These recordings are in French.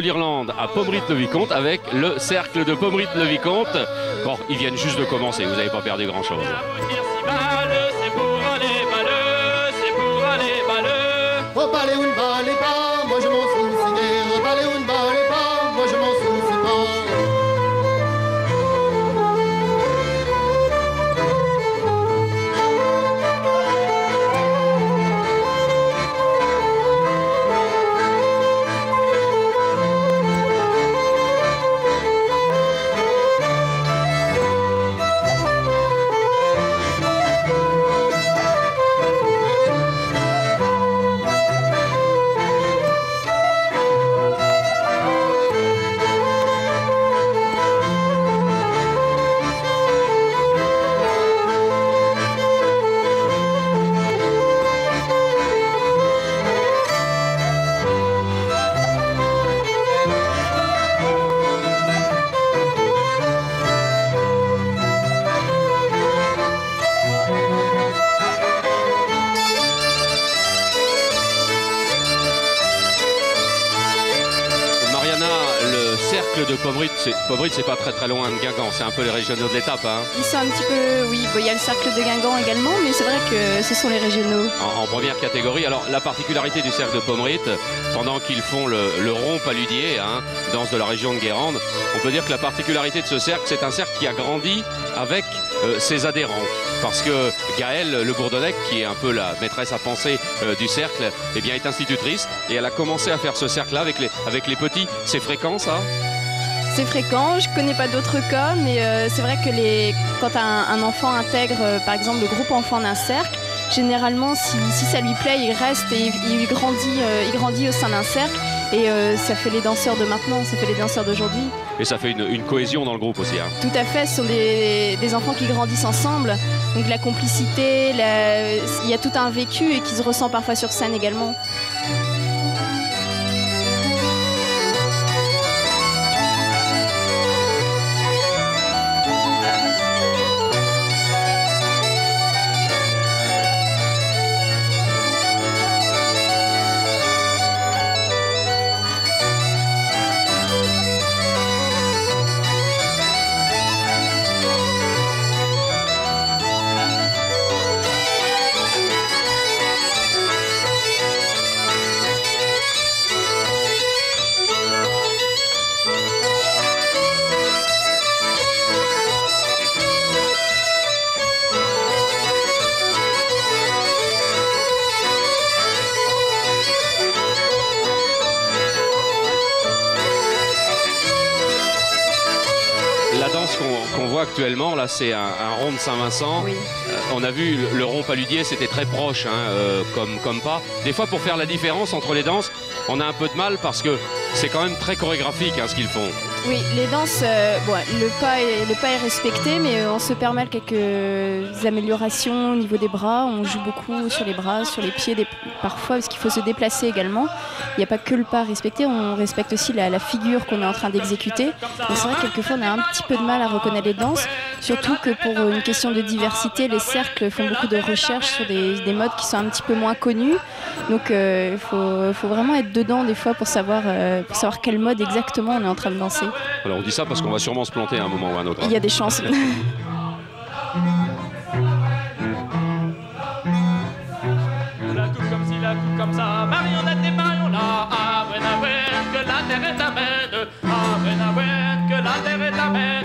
l'Irlande à Pommery-le-Vicomte avec le cercle de Pommery-le-Vicomte. Bon, ils viennent juste de commencer, vous n'avez pas perdu grand-chose. Reparlez ou ne parlez pas, moi je m'en soucie. Reparlez ou ne parlez pas, moi je m'en soucie pas. De Pommery, c'est pas très loin de Guingamp, c'est un peu les régionaux de l'étape. Hein. Ils sont un petit peu, oui, il y a le cercle de Guingamp également, mais c'est vrai que ce sont les régionaux. En première catégorie, alors la particularité du cercle de Pommery, pendant qu'ils font le rond paludier, hein, danse de la région de Guérande, on peut dire que la particularité de ce cercle, c'est un cercle qui a grandi avec ses adhérents. Parce que Gaëlle Le Bourdonnec, qui est un peu la maîtresse à penser du cercle, eh bien, est institutrice et elle a commencé à faire ce cercle-là avec les petits. C'est fréquent ça ? C'est fréquent, je ne connais pas d'autres cas, mais c'est vrai que quand un enfant intègre par exemple le groupe enfant d'un cercle, généralement si ça lui plaît, il reste et il grandit au sein d'un cercle. Et ça fait les danseurs de maintenant, ça fait les danseurs d'aujourd'hui. Et ça fait une cohésion dans le groupe aussi. Hein. Tout à fait, ce sont des enfants qui grandissent ensemble. Donc la complicité, il y a tout un vécu et qui se ressent parfois sur scène également. Qu'on voit actuellement, là c'est un rond de Saint-Vincent. Oui. On a vu le rond paludier, c'était très proche, hein, comme pas. Des fois pour faire la différence entre les danses, on a un peu de mal parce que c'est quand même très chorégraphique hein, ce qu'ils font. Oui, les danses, bon, le pas est respecté, mais on se permet quelques améliorations au niveau des bras. On joue beaucoup sur les bras, sur les pieds, parfois, parce qu'il faut se déplacer également. Il n'y a pas que le pas respecté, on respecte aussi la figure qu'on est en train d'exécuter. Donc c'est vrai que quelquefois on a un petit peu de mal à reconnaître les danses, surtout que pour une question de diversité, les cercles font beaucoup de recherches sur des modes qui sont un petit peu moins connus. Donc il faut vraiment être dedans des fois pour savoir quel mode exactement on est en train de danser. Alors on dit ça parce qu'on va sûrement se planter à un moment ou à un autre. Il y a des chances. La coupe comme ci, la coupe comme ça, marionnette et marionnat. Ah, ben, que la terre est amène. Ah, ben, que la terre est amène.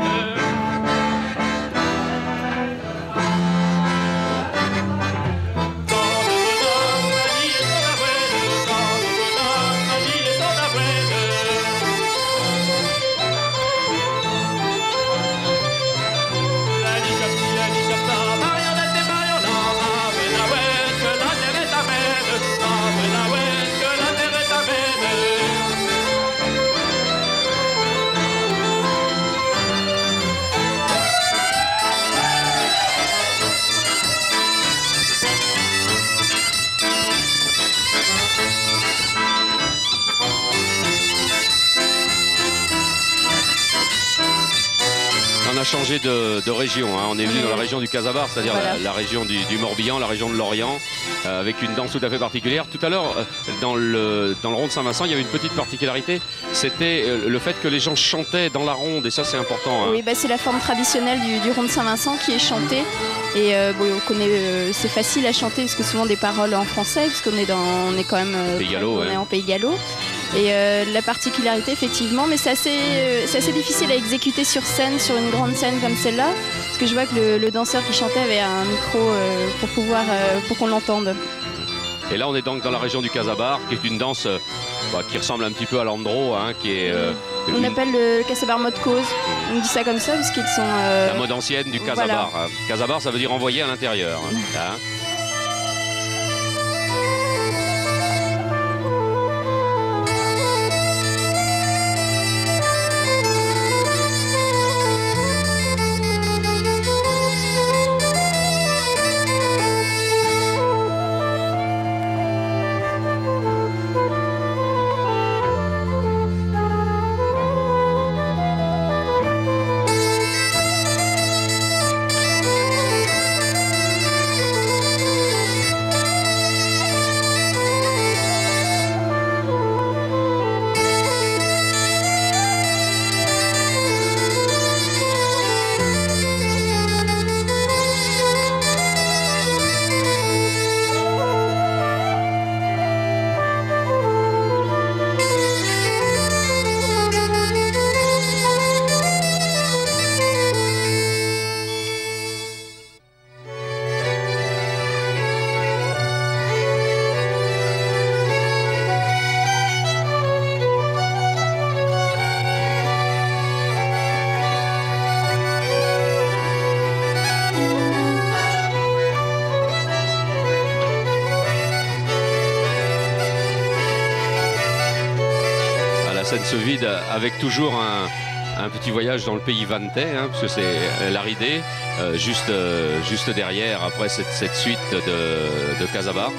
changé de région. Hein. On est venu dans la région du Casabar, c'est-à-dire voilà. la région du Morbihan, la région de l'Orient, avec une danse tout à fait particulière. Tout à l'heure, dans le rond de Saint-Vincent, il y avait une petite particularité, c'était le fait que les gens chantaient dans la ronde, et ça c'est important. Hein. Oui, bah, c'est la forme traditionnelle du rond de Saint-Vincent qui est chantée. Et bon, on connaît, c'est facile à chanter parce que souvent des paroles en français, parce qu'on est on est quand même Pays Gallo, on est en Pays Gallo. Et la particularité, effectivement, mais c'est assez difficile à exécuter sur scène, sur une grande scène comme celle-là, parce que je vois que le danseur qui chantait avait un micro pour qu'on l'entende. Et là, on est donc dans la région du Casabar, qui est une danse qui ressemble un petit peu à l'andro, hein, qui est... On appelle le Casabar mode cause. On dit ça comme ça parce qu'ils sont... la mode ancienne du Casabar. Voilà. Hein. Casabar, ça veut dire envoyer à l'intérieur. Hein. Scène se vide avec toujours un petit voyage dans le pays vantais, hein, parce que c'est l'Aridé, juste derrière, après cette suite de Casabar.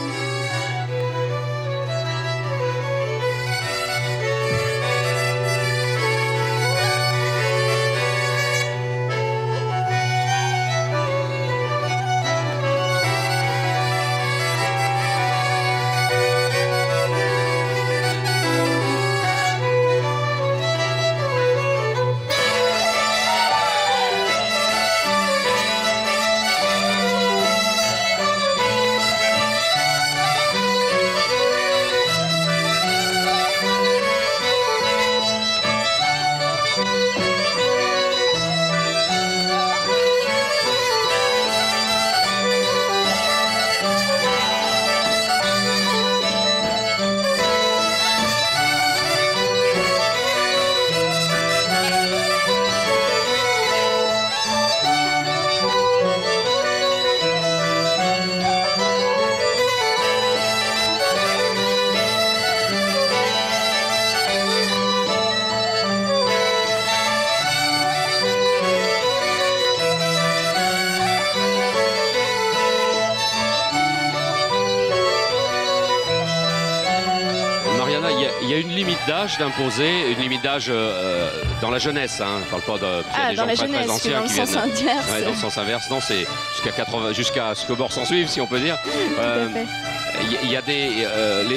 Il y a une limite d'âge d'imposer, une limite d'âge dans la jeunesse. Hein. Je parle pas de des dans gens la très, jeunesse, très anciens dans qui le sens viennent. inverse. Ouais, dans le sens inverse. Non, c'est jusqu'à ce que mort s'en suive, si on peut dire. Tout à fait. Il y a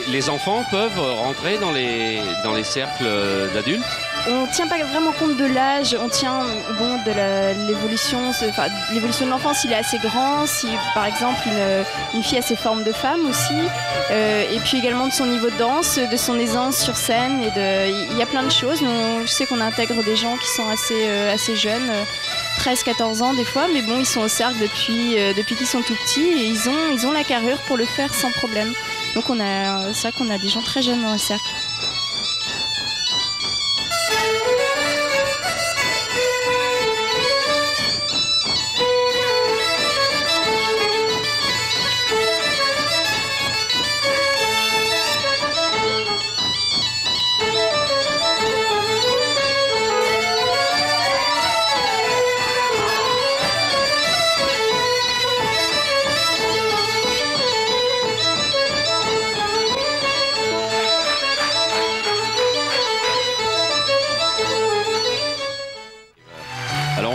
les enfants peuvent rentrer dans les cercles d'adultes. On tient pas vraiment compte de l'âge, on tient bon de l'évolution, l'évolution de l'enfant s'il est assez grand, si par exemple une fille a ses formes de femme aussi, et puis également de son niveau de danse, de son aisance sur scène, il y a plein de choses. Je sais qu'on intègre des gens qui sont assez jeunes, 13-14 ans des fois, mais bon ils sont au cercle depuis qu'ils sont tout petits et ils ont la carrure pour le faire sans problème. Donc c'est vrai qu'on a des gens très jeunes dans le cercle.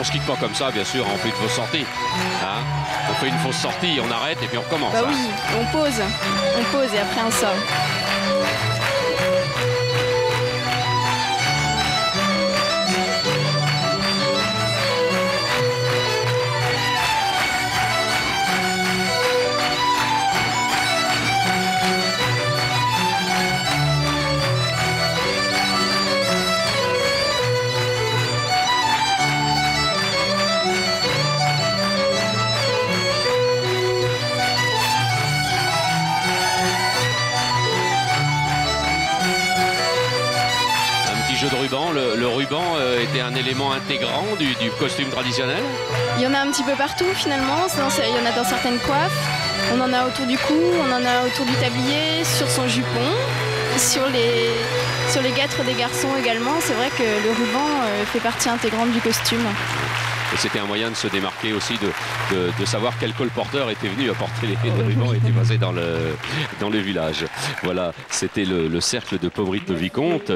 se quitte pas comme ça, bien sûr, on fait une fausse sortie. Hein, on fait une fausse sortie, on arrête et puis on recommence. Bah oui, on pose et après on sort. Jeu de ruban, le ruban était un élément intégrant du costume traditionnel. Il y en a un petit peu partout finalement, il y en a dans certaines coiffes, on en a autour du cou, on en a autour du tablier, sur son jupon, sur les guêtres des garçons également. C'est vrai que le ruban fait partie intégrante du costume. Et c'était un moyen de se démarquer aussi, de savoir quel colporteur était venu apporter les rubans et était passé dans le village. Voilà, c'était le cercle de Pommery de Vicomte.